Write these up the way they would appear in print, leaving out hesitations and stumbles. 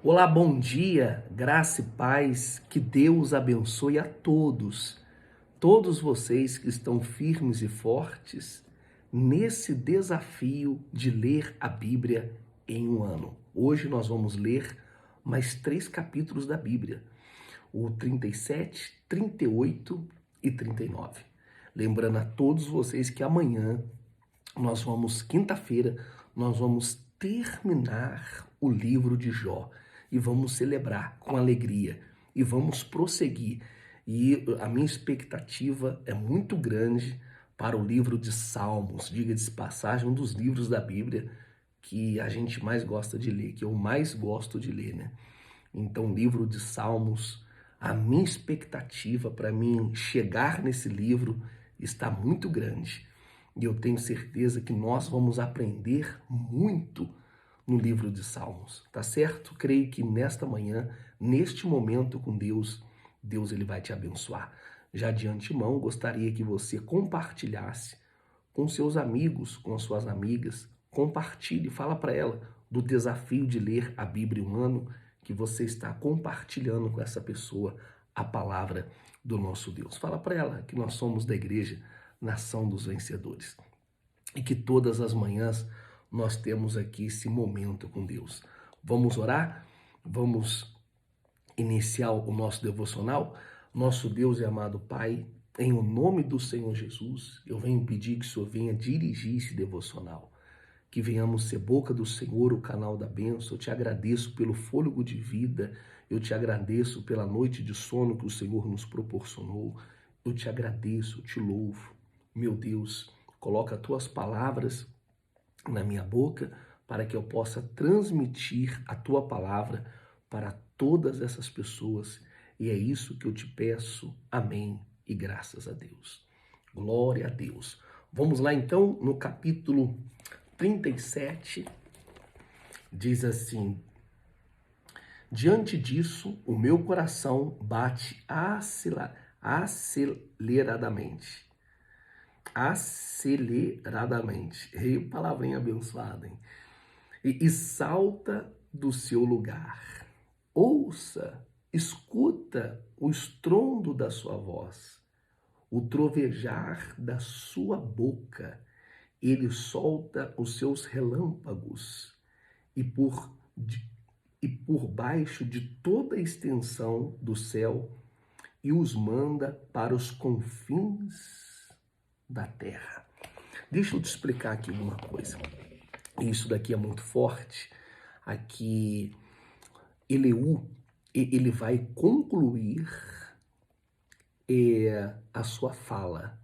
Olá, bom dia, graça e paz, que Deus abençoe a todos vocês que estão firmes e fortes nesse desafio de ler a Bíblia em um ano. Hoje nós vamos ler mais 3 capítulos da Bíblia, o 37, 38 e 39. Lembrando a todos vocês que amanhã quinta-feira, nós vamos terminar o livro de Jó e vamos celebrar com alegria e vamos prosseguir. E a minha expectativa é muito grande para o livro de Salmos, diga-se de passagem, um dos livros da Bíblia que a gente mais gosta de ler, que eu mais gosto de ler, né? Então, livro de Salmos, a minha expectativa para mim chegar nesse livro está muito grande. E eu tenho certeza que nós vamos aprender muito no livro de Salmos, tá certo? Creio que nesta manhã, neste momento com Deus, ele vai te abençoar. Já de antemão, gostaria que você compartilhasse com seus amigos, com as suas amigas, compartilhe, fala para ela do desafio de ler a Bíblia em um ano, que você está compartilhando com essa pessoa a palavra do nosso Deus. Fala para ela que nós somos da igreja Nação dos Vencedores e que todas as manhãs nós temos aqui esse momento com Deus. Vamos orar? Vamos iniciar o nosso devocional? Nosso Deus e amado Pai, em o nome do Senhor Jesus, eu venho pedir que o Senhor venha dirigir esse devocional, que venhamos ser boca do Senhor, o canal da bênção. Eu te agradeço pelo fôlego de vida, eu te agradeço pela noite de sono que o Senhor nos proporcionou, eu te agradeço, eu te louvo. Meu Deus, coloca as tuas palavras na minha boca para que eu possa transmitir a tua palavra para todas essas pessoas. E é isso que eu te peço. Amém e graças a Deus. Glória a Deus. Vamos lá então no capítulo 37, diz assim: diante disso, o meu coração bate aceleradamente. Palavrinha abençoada, hein? E salta do seu lugar. Ouça, escuta o estrondo da sua voz, o trovejar da sua boca. Ele solta os seus relâmpagos e por baixo de toda a extensão do céu e os manda para os confins da terra. Deixa eu te explicar aqui uma coisa. Isso daqui é muito forte. Aqui, Eleú, ele vai concluir a sua fala.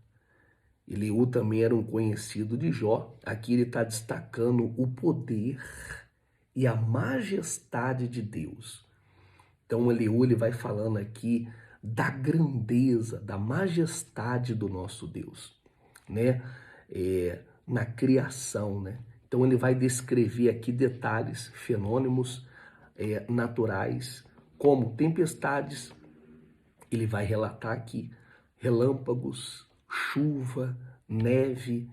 Eleú também era um conhecido de Jó. Aqui ele está destacando o poder e a majestade de Deus. Então Eleú, ele vai falando aqui da grandeza, da majestade do nosso Deus, né? Na criação, né? Então ele vai descrever aqui detalhes, fenômenos naturais, como tempestades. Ele vai relatar aqui relâmpagos, chuva, neve,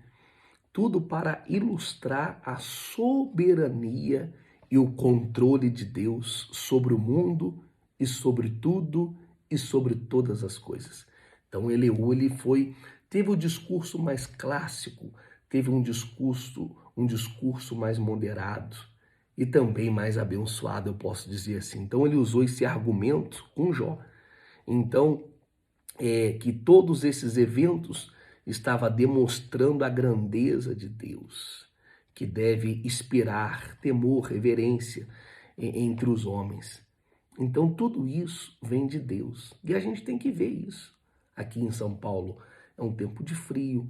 tudo para ilustrar a soberania e o controle de Deus sobre o mundo e sobre tudo e sobre todas as coisas. Então Eleú, teve o discurso mais clássico, teve um discurso mais moderado e também mais abençoado, eu posso dizer assim. Então ele usou esse argumento com Jó. Então, que todos esses eventos estavam demonstrando a grandeza de Deus, que deve inspirar temor, reverência entre os homens. Então, tudo isso vem de Deus. E a gente tem que ver isso. Aqui em São Paulo é um tempo de frio,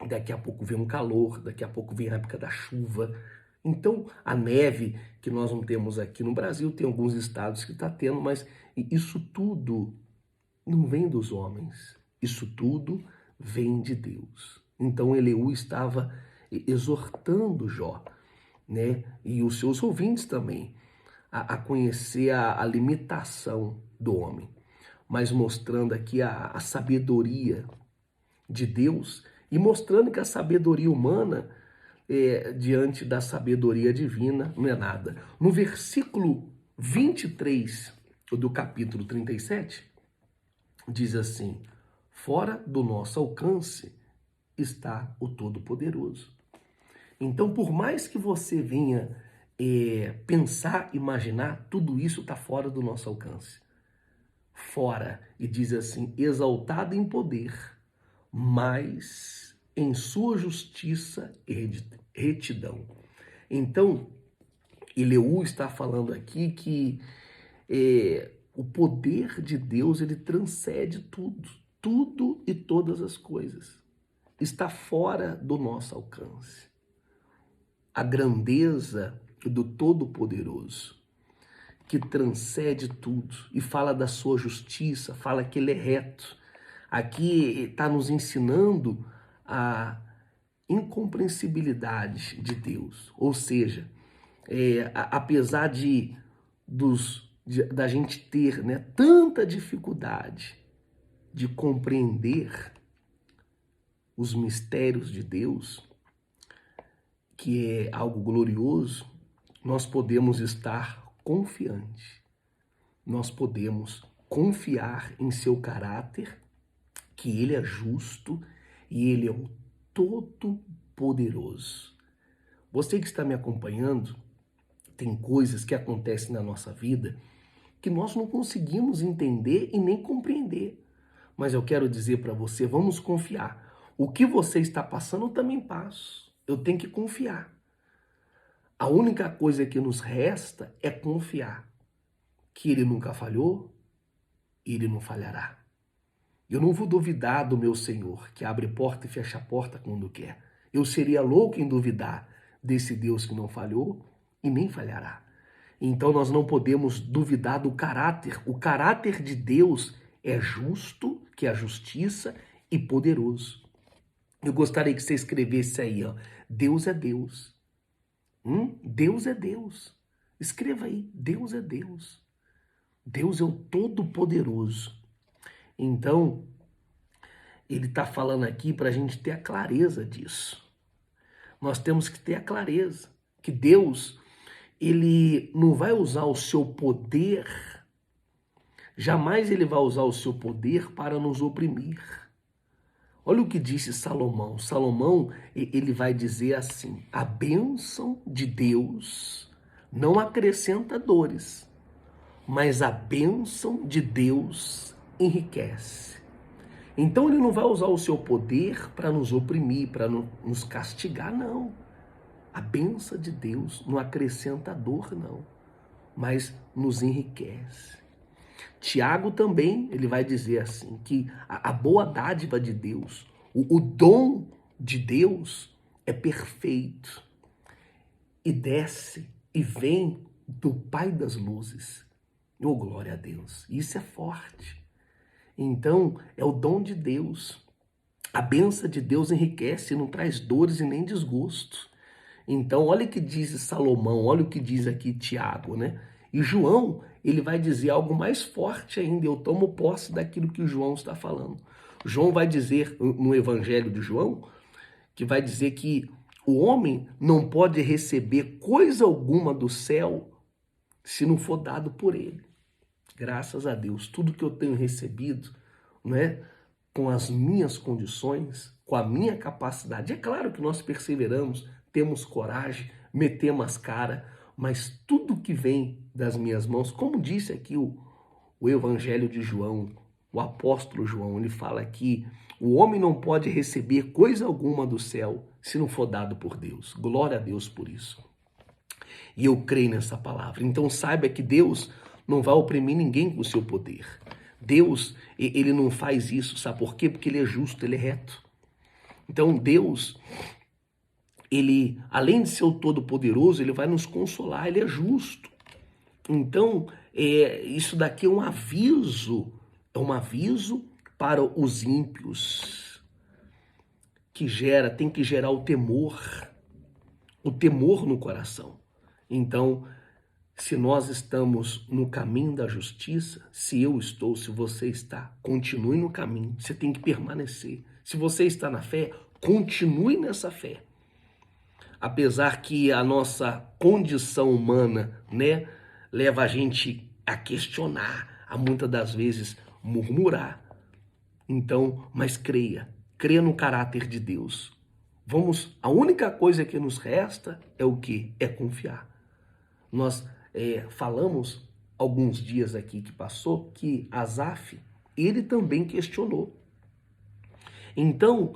daqui a pouco vem um calor, daqui a pouco vem a época da chuva. Então, a neve que nós não temos aqui no Brasil, tem alguns estados que está tendo, mas isso tudo não vem dos homens, isso tudo vem de Deus. Então, Eleú estava exortando Jó, né? E os seus ouvintes também, a conhecer a limitação do homem, mas mostrando aqui a sabedoria de Deus e mostrando que a sabedoria humana, diante da sabedoria divina, não é nada. No versículo 23 do capítulo 37 diz assim: fora do nosso alcance está o Todo-Poderoso. Então, por mais que você venha pensar, imaginar, tudo isso está fora do nosso alcance. Fora, e diz assim, exaltado em poder, mas em sua justiça e retidão. Então, Eleu está falando aqui que o poder de Deus, ele transcende tudo, tudo e todas as coisas. Está fora do nosso alcance. A grandeza do Todo-Poderoso, que transcende tudo e fala da sua justiça, fala que ele é reto. Aqui está nos ensinando a incompreensibilidade de Deus. Ou seja, apesar da gente ter, né, tanta dificuldade de compreender os mistérios de Deus, que é algo glorioso, nós podemos estar confiantes. Nós podemos confiar em seu caráter, que ele é justo e ele é o Todo-Poderoso. Você que está me acompanhando, tem coisas que acontecem na nossa vida que nós não conseguimos entender e nem compreender. Mas eu quero dizer para você, vamos confiar. O que você está passando, eu também passo. Eu tenho que confiar. A única coisa que nos resta é confiar que ele nunca falhou, ele não falhará. Eu não vou duvidar do meu Senhor, que abre porta e fecha a porta quando quer. Eu seria louco em duvidar desse Deus que não falhou e nem falhará. Então nós não podemos duvidar do caráter. O caráter de Deus é justo, que é a justiça, e poderoso. Eu gostaria que você escrevesse aí, ó, Deus é Deus. Deus é Deus. Escreva aí, Deus é Deus. Deus é o Todo-Poderoso. Então, ele está falando aqui para a gente ter a clareza disso. Nós temos que ter a clareza que Deus, ele não vai usar o seu poder, jamais ele vai usar o seu poder para nos oprimir. Olha o que disse Salomão. Salomão, ele vai dizer assim: a bênção de Deus não acrescenta dores, mas a bênção de Deus enriquece. Então ele não vai usar o seu poder para nos oprimir, para nos castigar, não. A bênção de Deus não acrescenta dor, não, mas nos enriquece. Tiago também, ele vai dizer assim, que a boa dádiva de Deus, o dom de Deus é perfeito e desce e vem do Pai das luzes. Oh, glória a Deus, isso é forte. Então, é o dom de Deus. A bênção de Deus enriquece, não traz dores e nem desgosto. Então, olha o que diz Salomão, olha o que diz aqui Tiago, né? E João, ele vai dizer algo mais forte ainda. Eu tomo posse daquilo que o João está falando. João vai dizer, no Evangelho de João, que vai dizer que o homem não pode receber coisa alguma do céu se não for dado por ele. Graças a Deus, tudo que eu tenho recebido, né, com as minhas condições, com a minha capacidade. É claro que nós perseveramos, temos coragem, metemos as caras, mas tudo que vem das minhas mãos, como disse aqui o Evangelho de João, o apóstolo João, ele fala que o homem não pode receber coisa alguma do céu se não for dado por Deus. Glória a Deus por isso. E eu creio nessa palavra. Então saiba que Deus não vai oprimir ninguém com o seu poder. Deus, ele não faz isso, sabe por quê? Porque ele é justo, ele é reto. Então Deus, ele, além de ser o Todo-Poderoso, ele vai nos consolar, ele é justo. Então, isso daqui é um aviso para os ímpios, que tem que gerar o temor no coração. Então, se nós estamos no caminho da justiça, se eu estou, se você está, continue no caminho, você tem que permanecer. Se você está na fé, continue nessa fé. Apesar que a nossa condição humana, né, leva a gente a questionar, a muitas das vezes murmurar. Então, mas creia no caráter de Deus. A única coisa que nos resta é o quê? É confiar. Nós falamos alguns dias aqui que passou que Asaf, ele também questionou. Então,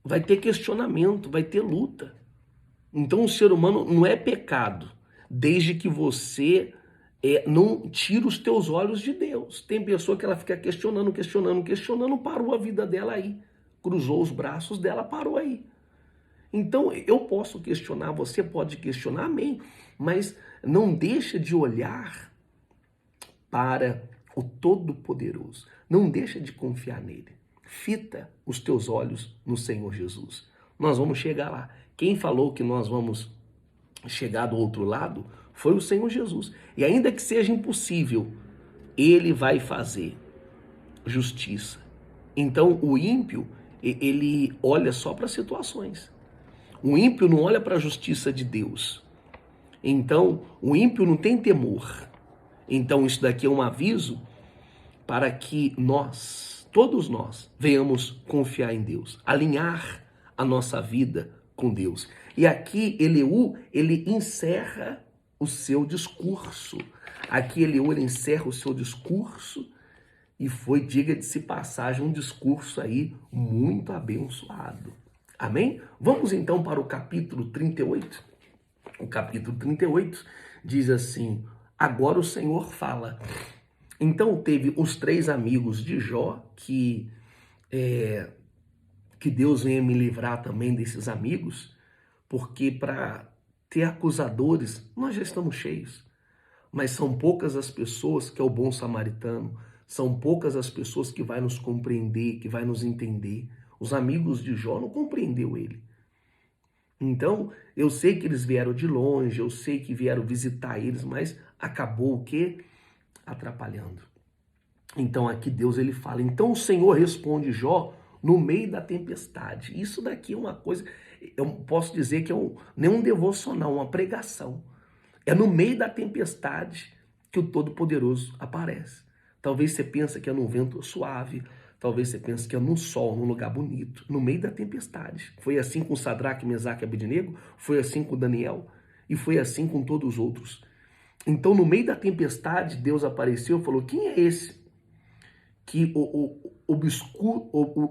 vai ter questionamento, vai ter luta. Então, o ser humano não é pecado, desde que você não tira os teus olhos de Deus. Tem pessoa que ela fica questionando, parou a vida dela aí. Cruzou os braços dela, parou aí. Então, eu posso questionar, você pode questionar, amém. Mas não deixa de olhar para o Todo-Poderoso. Não deixa de confiar nele. Fita os teus olhos no Senhor Jesus. Nós vamos chegar lá. Quem falou que nós vamos chegar do outro lado foi o Senhor Jesus. E ainda que seja impossível, ele vai fazer justiça. Então, o ímpio, ele olha só para as situações. O ímpio não olha para a justiça de Deus. Então, o ímpio não tem temor. Então, isso daqui é um aviso para que nós, todos nós, venhamos confiar em Deus, alinhar a nossa vida com Deus. E aqui, Eliú, ele encerra o seu discurso. Aqui, Eliú, ele encerra o seu discurso e foi, diga-se passagem, um discurso aí muito abençoado. Amém? Vamos então para o capítulo 38. O capítulo 38 diz assim: agora o Senhor fala. Então teve os 3 amigos de Jó, que Deus venha me livrar também desses amigos, porque para ter acusadores nós já estamos cheios. Mas são poucas as pessoas que é o bom samaritano, são poucas as pessoas que vai nos compreender, que vai nos entender. Os amigos de Jó não compreendeu ele. Então, eu sei que eles vieram de longe, eu sei que vieram visitar eles, mas acabou o quê? Atrapalhando. Então, aqui Deus ele fala, então o Senhor responde Jó no meio da tempestade. Isso daqui é uma coisa, eu posso dizer que nem um devocional, uma pregação. É no meio da tempestade que o Todo-Poderoso aparece. Talvez você pense que é num vento suave, talvez você pense que é num sol, num lugar bonito, no meio da tempestade. Foi assim com Sadraque, Mesaque e Abednego, foi assim com Daniel e foi assim com todos os outros. Então, no meio da tempestade, Deus apareceu e falou, quem é esse que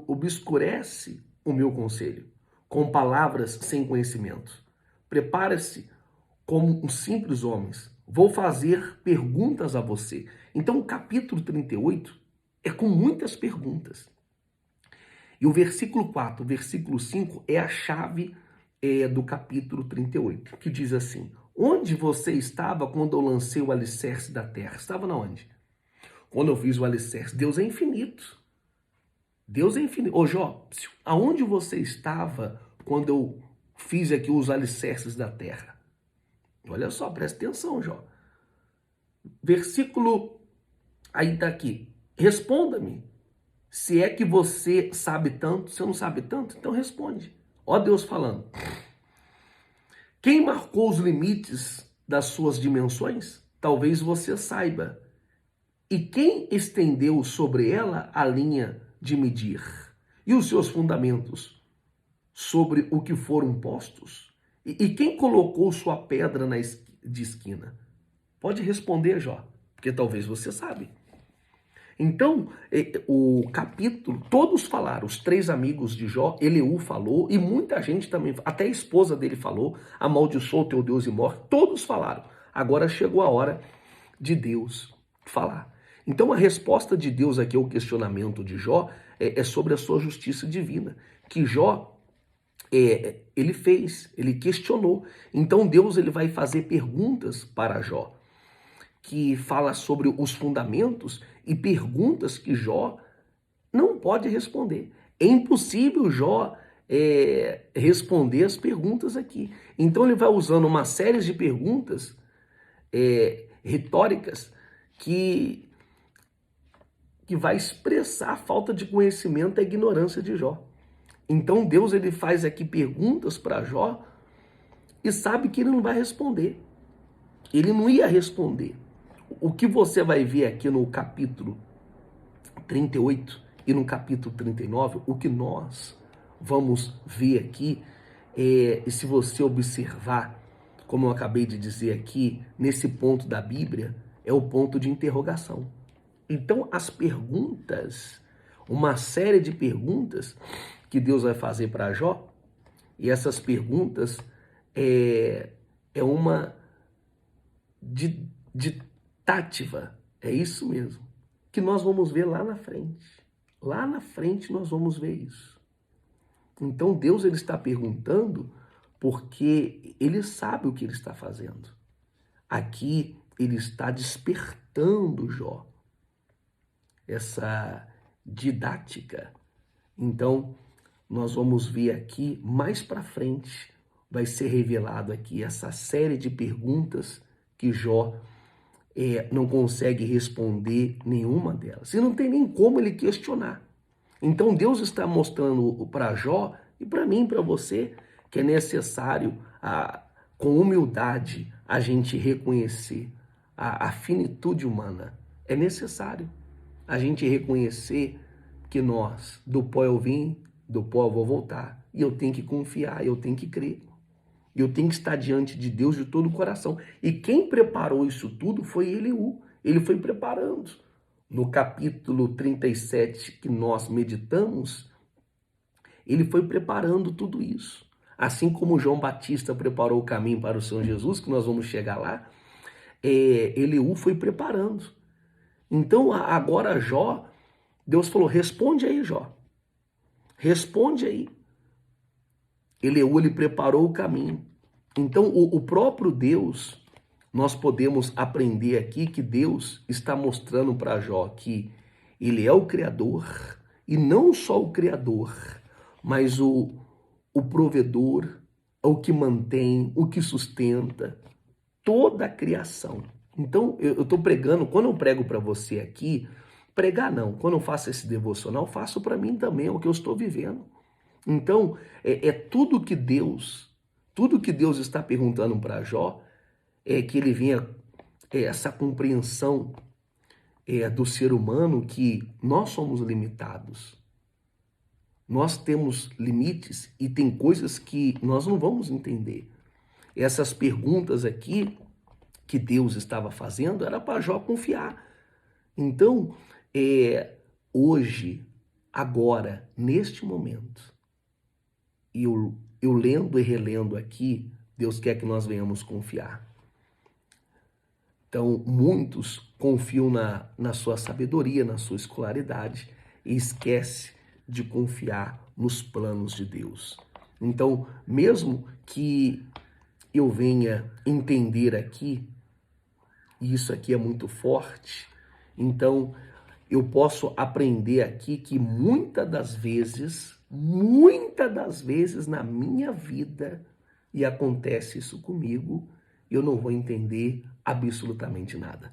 obscurece o meu conselho com palavras sem conhecimento? Prepare-se como uns simples homens. Vou fazer perguntas a você. Então, o capítulo 38 é com muitas perguntas. E o versículo 4, o versículo 5 é a chave do capítulo 38, que diz assim: onde você estava quando eu lancei o alicerce da terra? Estava na onde? Quando eu fiz o alicerce. Deus é infinito. Deus é infinito. Ô Jó, aonde você estava quando eu fiz aqui os alicerces da terra? Olha só, presta atenção, Jó. Versículo, aí tá aqui. Responda-me. Se é que você sabe tanto, você não sabe tanto, então responde. Ó Deus falando. Quem marcou os limites das suas dimensões? Talvez você saiba. E quem estendeu sobre ela a linha de medir? E os seus fundamentos? Sobre o que foram postos? E quem colocou sua pedra de esquina? Pode responder, Jó, porque talvez você sabe. Então, o capítulo, todos falaram, os 3 amigos de Jó, Eliú falou, e muita gente também, até a esposa dele falou, amaldiçoou o teu Deus e morre, todos falaram. Agora chegou a hora de Deus falar. Então, a resposta de Deus aqui ao questionamento de Jó é sobre a sua justiça divina, que Jó ele questionou. Então Deus ele vai fazer perguntas para Jó, que fala sobre os fundamentos e perguntas que Jó não pode responder. É impossível Jó responder as perguntas aqui. Então ele vai usando uma série de perguntas retóricas que vai expressar a falta de conhecimento e a ignorância de Jó. Então Deus ele faz aqui perguntas para Jó e sabe que ele não vai responder. Ele não ia responder. O que você vai ver aqui no capítulo 38 e no capítulo 39, o que nós vamos ver aqui, e se você observar, como eu acabei de dizer aqui, nesse ponto da Bíblia, é o ponto de interrogação. Então, as perguntas, uma série de perguntas que Deus vai fazer para Jó, e essas perguntas é uma de tátiva, é isso mesmo, que nós vamos ver lá na frente. Lá na frente nós vamos ver isso. Então Deus ele está perguntando porque ele sabe o que ele está fazendo. Aqui ele está despertando Jó, essa didática. Então nós vamos ver aqui mais para frente, vai ser revelado aqui essa série de perguntas que Jó não consegue responder nenhuma delas. E não tem nem como ele questionar. Então Deus está mostrando para Jó e para mim, para você, que é necessário, com humildade, a gente reconhecer a finitude humana. É necessário a gente reconhecer que nós, do pó eu vim, do pó eu vou voltar. E eu tenho que confiar, eu tenho que crer. Eu tenho que estar diante de Deus de todo o coração. E quem preparou isso tudo foi Eliú. Ele foi preparando. No capítulo 37 que nós meditamos, ele foi preparando tudo isso. Assim como João Batista preparou o caminho para o Senhor Jesus, que nós vamos chegar lá, Eliú foi preparando. Então agora Jó, Deus falou, responde aí, Jó. Responde aí. Eliú, ele preparou o caminho. Então, o próprio Deus, nós podemos aprender aqui que Deus está mostrando para Jó que ele é o Criador, e não só o Criador, mas o provedor, o que mantém, o que sustenta toda a criação. Então, eu estou pregando, quando eu prego para você aqui, pregar não, quando eu faço esse devocional, faço para mim também, é o que eu estou vivendo. Então, tudo que Deus está perguntando para Jó, é que ele venha essa compreensão do ser humano, que nós somos limitados. Nós temos limites e tem coisas que nós não vamos entender. Essas perguntas aqui que Deus estava fazendo era para Jó confiar. Então, hoje, agora, neste momento, eu lendo e relendo aqui, Deus quer que nós venhamos confiar. Então, muitos confiam na sua sabedoria, na sua escolaridade, e esquece de confiar nos planos de Deus. Então, mesmo que eu venha entender aqui, e isso aqui é muito forte, então eu posso aprender aqui que muitas das vezes na minha vida, e acontece isso comigo, eu não vou entender absolutamente nada.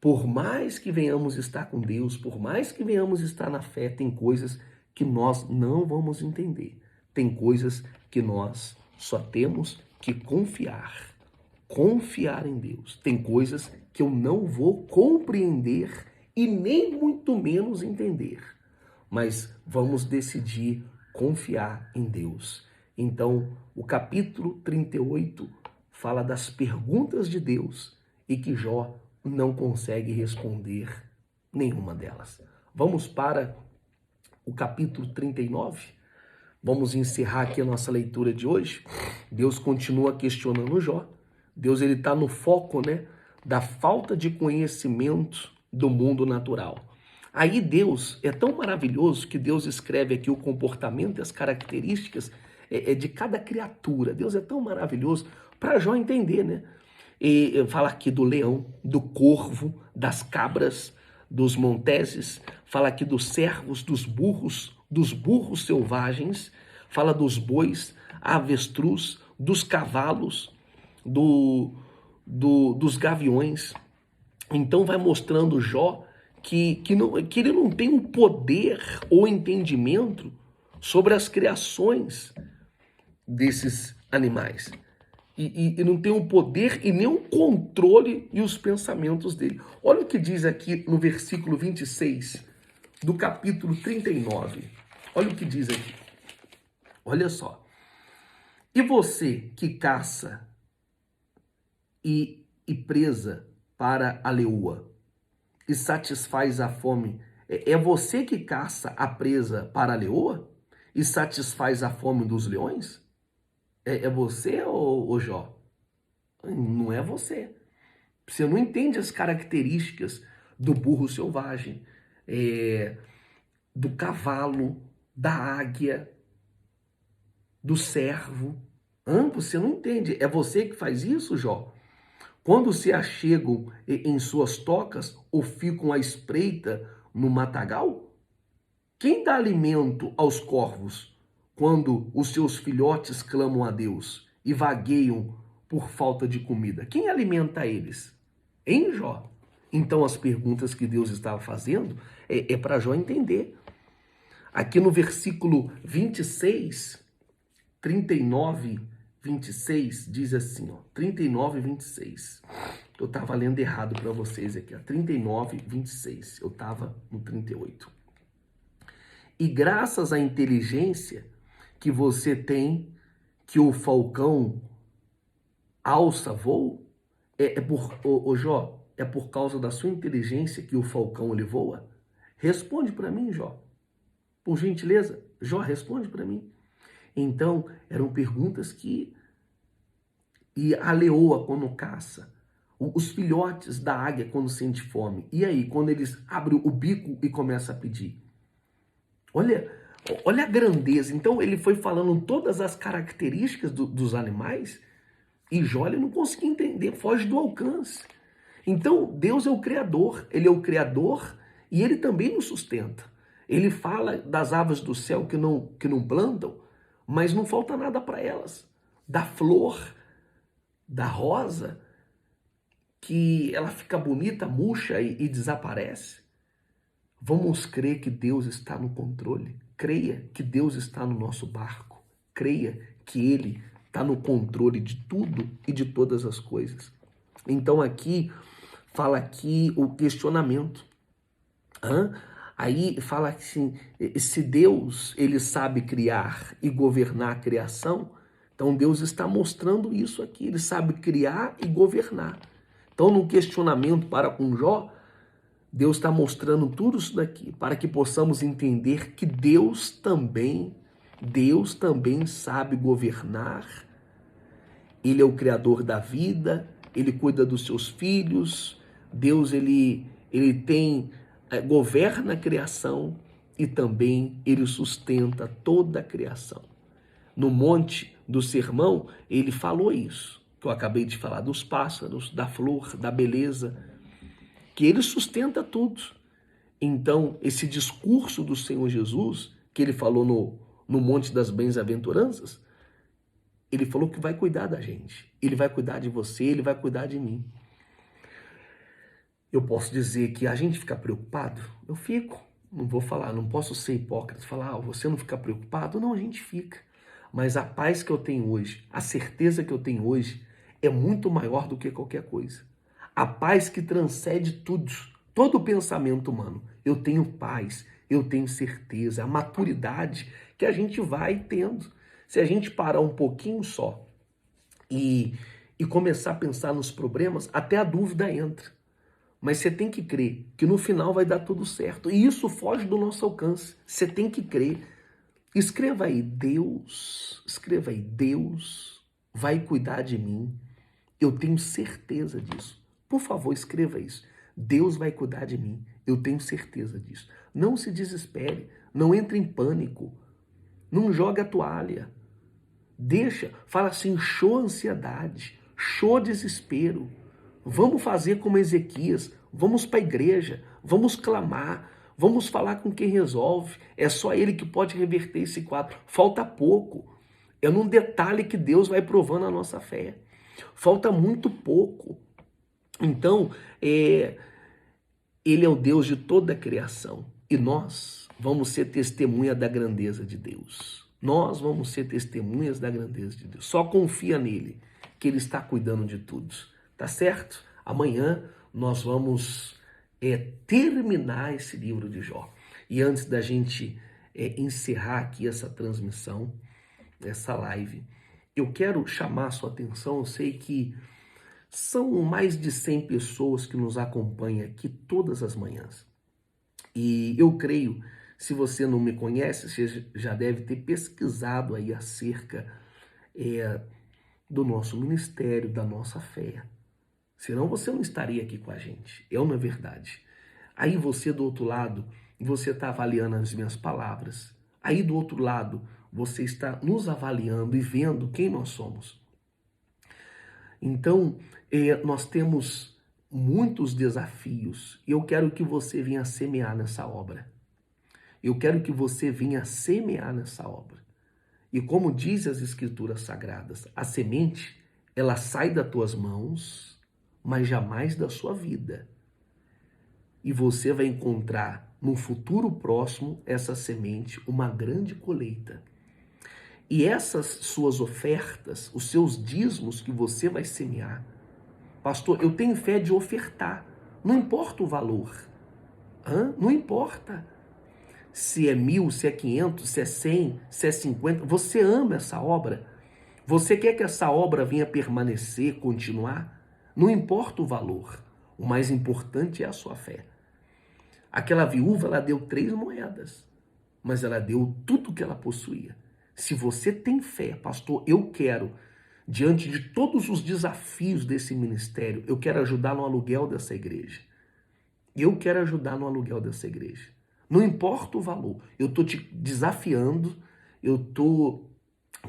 Por mais que venhamos estar com Deus, por mais que venhamos estar na fé, tem coisas que nós não vamos entender. Tem coisas que nós só temos que confiar em Deus. Tem coisas que eu não vou compreender e nem muito menos entender. Mas vamos decidir confiar em Deus. Então, o capítulo 38 fala das perguntas de Deus e que Jó não consegue responder nenhuma delas. Vamos para o capítulo 39. Vamos encerrar aqui a nossa leitura de hoje. Deus continua questionando Jó. Deus ele está no foco, da falta de conhecimento do mundo natural. Aí Deus é tão maravilhoso que Deus escreve aqui o comportamento e as características de cada criatura. Deus é tão maravilhoso para Jó entender, E fala aqui do leão, do corvo, das cabras, dos monteses, fala aqui dos cervos, dos burros selvagens, fala dos bois, avestruz, dos cavalos, dos gaviões. Então vai mostrando Jó que ele não tem o poder ou entendimento sobre as criações desses animais. e não tem o poder e nem o controle e os pensamentos dele. Olha o que diz aqui no versículo 26 do capítulo 39. Olha o que diz aqui. Olha só. E você que caça e presa para a leoa e satisfaz a fome, é você que caça a presa para a leoa e satisfaz a fome dos leões? É você, ô Jó? Não é você. Você não entende as características do burro selvagem, do cavalo, da águia, do servo. Você não entende. É você que faz isso, Jó? Quando se achegam em suas tocas ou ficam à espreita no matagal? Quem dá alimento aos corvos quando os seus filhotes clamam a Deus e vagueiam por falta de comida? Quem alimenta eles? Hein, Jó? Então as perguntas que Deus estava fazendo é para Jó entender. Aqui no versículo 26, 39, 26, diz assim, ó, 39, 26. Eu estava lendo errado para vocês aqui, ó, 39, 26. Eu estava no 38. E graças à inteligência que você tem, que o falcão alça voo, ô Jó, é por causa da sua inteligência que o falcão ele voa? Responde para mim, Jó. Por gentileza, Jó, responde para mim. Então, eram perguntas que... E a leoa quando caça, os filhotes da águia quando sente fome, e aí, quando eles abrem o bico e começam a pedir? Olha a grandeza. Então, ele foi falando todas as características dos animais, e Jó ele não conseguia entender, foge do alcance. Então, Deus é o Criador, Ele é o Criador e Ele também nos sustenta. Ele fala das aves do céu que não plantam, mas não falta nada para elas. Da flor, da rosa, que ela fica bonita, murcha e desaparece. Vamos crer que Deus está no controle. Creia que Deus está no nosso barco. Creia que Ele está no controle de tudo e de todas as coisas. Então aqui, fala aqui o questionamento. Aí fala assim, se Deus ele sabe criar e governar a criação, então Deus está mostrando isso aqui, ele sabe criar e governar. Então no questionamento para com Jó, Deus está mostrando tudo isso daqui, para que possamos entender que Deus também sabe governar. Ele é o Criador da vida, Ele cuida dos seus filhos, Deus ele governa a criação e também Ele sustenta toda a criação. No Monte do Sermão, Ele falou isso, que eu acabei de falar, dos pássaros, da flor, da beleza, que Ele sustenta tudo. Então, esse discurso do Senhor Jesus, que Ele falou no Monte das Bem-aventuranças, Ele falou que vai cuidar da gente. Ele vai cuidar de você, Ele vai cuidar de mim. Eu posso dizer que a gente fica preocupado? Eu fico. Não vou falar, não posso ser hipócrita, falar, você não fica preocupado? Não, a gente fica. Mas a paz que eu tenho hoje, a certeza que eu tenho hoje, é muito maior do que qualquer coisa. A paz que transcende tudo, todo o pensamento humano. Eu tenho paz, eu tenho certeza, a maturidade que a gente vai tendo. Se a gente parar um pouquinho só e começar a pensar nos problemas, até a dúvida entra. Mas você tem que crer que no final vai dar tudo certo. E isso foge do nosso alcance. Você tem que crer. Escreva aí, Deus vai cuidar de mim. Eu tenho certeza disso. Por favor, escreva isso. Deus vai cuidar de mim. Eu tenho certeza disso. Não se desespere. Não entre em pânico. Não jogue a toalha. Deixa, fala assim, show ansiedade, show desespero. Vamos fazer como Ezequias, vamos para a igreja, vamos clamar, vamos falar com quem resolve. É só Ele que pode reverter esse quadro. Falta pouco. É num detalhe que Deus vai provando a nossa fé. Falta muito pouco. Então, Ele é o Deus de toda a criação. E nós vamos ser testemunha da grandeza de Deus. Nós vamos ser testemunhas da grandeza de Deus. Só confia nele, que Ele está cuidando de tudo. Tá certo? Amanhã nós vamos terminar esse livro de Jó. E antes da gente encerrar aqui essa transmissão, essa live, eu quero chamar a sua atenção. Eu sei que são mais de 100 pessoas que nos acompanham aqui todas as manhãs. E eu creio, se você não me conhece, você já deve ter pesquisado aí acerca do nosso ministério, da nossa fé. Senão você não estaria aqui com a gente. É uma verdade. Aí você do outro lado, você está avaliando as minhas palavras. Aí do outro lado, você está nos avaliando e vendo quem nós somos. Então, nós temos muitos desafios e eu quero que você venha semear nessa obra. Eu quero que você venha semear nessa obra. E como diz as Escrituras Sagradas, a semente, ela sai das tuas mãos, mas jamais da sua vida. E você vai encontrar no futuro próximo essa semente, uma grande colheita. E essas suas ofertas, os seus dízimos que você vai semear, pastor, eu tenho fé de ofertar, não importa o valor, não importa se é 1.000, se é 500, se é 100, se é 50, você ama essa obra, você quer que essa obra venha permanecer, continuar, não importa o valor, o mais importante é a sua fé. Aquela viúva, ela deu 3 moedas, mas ela deu tudo que ela possuía. Se você tem fé, pastor, eu quero, diante de todos os desafios desse ministério, eu quero ajudar no aluguel dessa igreja. Eu quero ajudar no aluguel dessa igreja. Não importa o valor, eu estou te desafiando, eu estou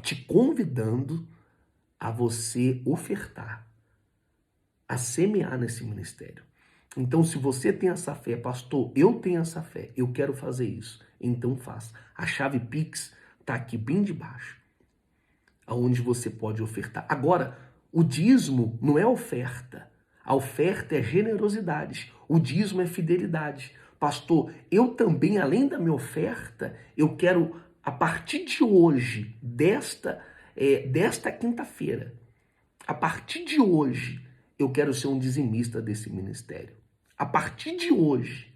te convidando a você ofertar, a semear nesse ministério. Então, se você tem essa fé, pastor, eu tenho essa fé, eu quero fazer isso, então faça. A chave Pix está aqui bem debaixo, aonde você pode ofertar. Agora, o dízimo não é oferta, a oferta é generosidade, o dízimo é fidelidade. Pastor, eu também, além da minha oferta, eu quero, a partir de hoje, desta quinta-feira, a partir de hoje, eu quero ser um dizimista desse ministério. A partir de hoje,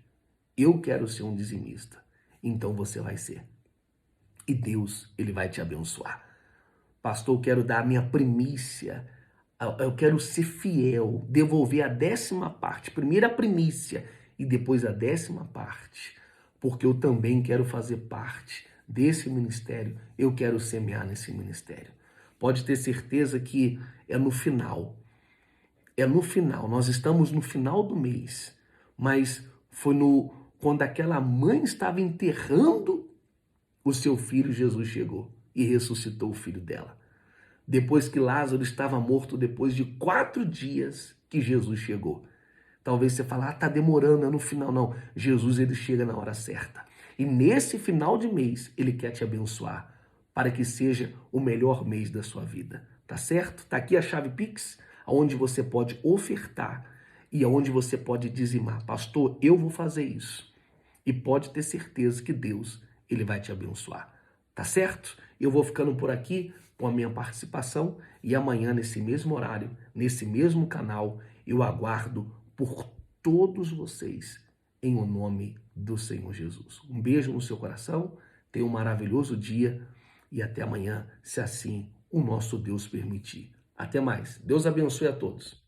eu quero ser um dizimista. Então você vai ser. E Deus, Ele vai te abençoar. Pastor, eu quero dar a minha primícia. Eu quero ser fiel, devolver a 10ª parte. Primeiro a primícia e depois a 10ª parte. Porque eu também quero fazer parte desse ministério. Eu quero semear nesse ministério. Pode ter certeza que é no final. É no final, nós estamos no final do mês, mas foi quando aquela mãe estava enterrando o seu filho, Jesus chegou e ressuscitou o filho dela. Depois que Lázaro estava morto, depois de 4 dias que Jesus chegou. Talvez você fale, está demorando, é no final. Não, Jesus ele chega na hora certa. E nesse final de mês, ele quer te abençoar para que seja o melhor mês da sua vida. Tá certo? Tá aqui a chave Pix, onde você pode ofertar e onde você pode dizimar. Pastor, eu vou fazer isso. E pode ter certeza que Deus, Ele vai te abençoar. Tá certo? Eu vou ficando por aqui com a minha participação e amanhã, nesse mesmo horário, nesse mesmo canal, eu aguardo por todos vocês, em o nome do Senhor Jesus. Um beijo no seu coração, tenha um maravilhoso dia e até amanhã, se assim o nosso Deus permitir. Até mais. Deus abençoe a todos.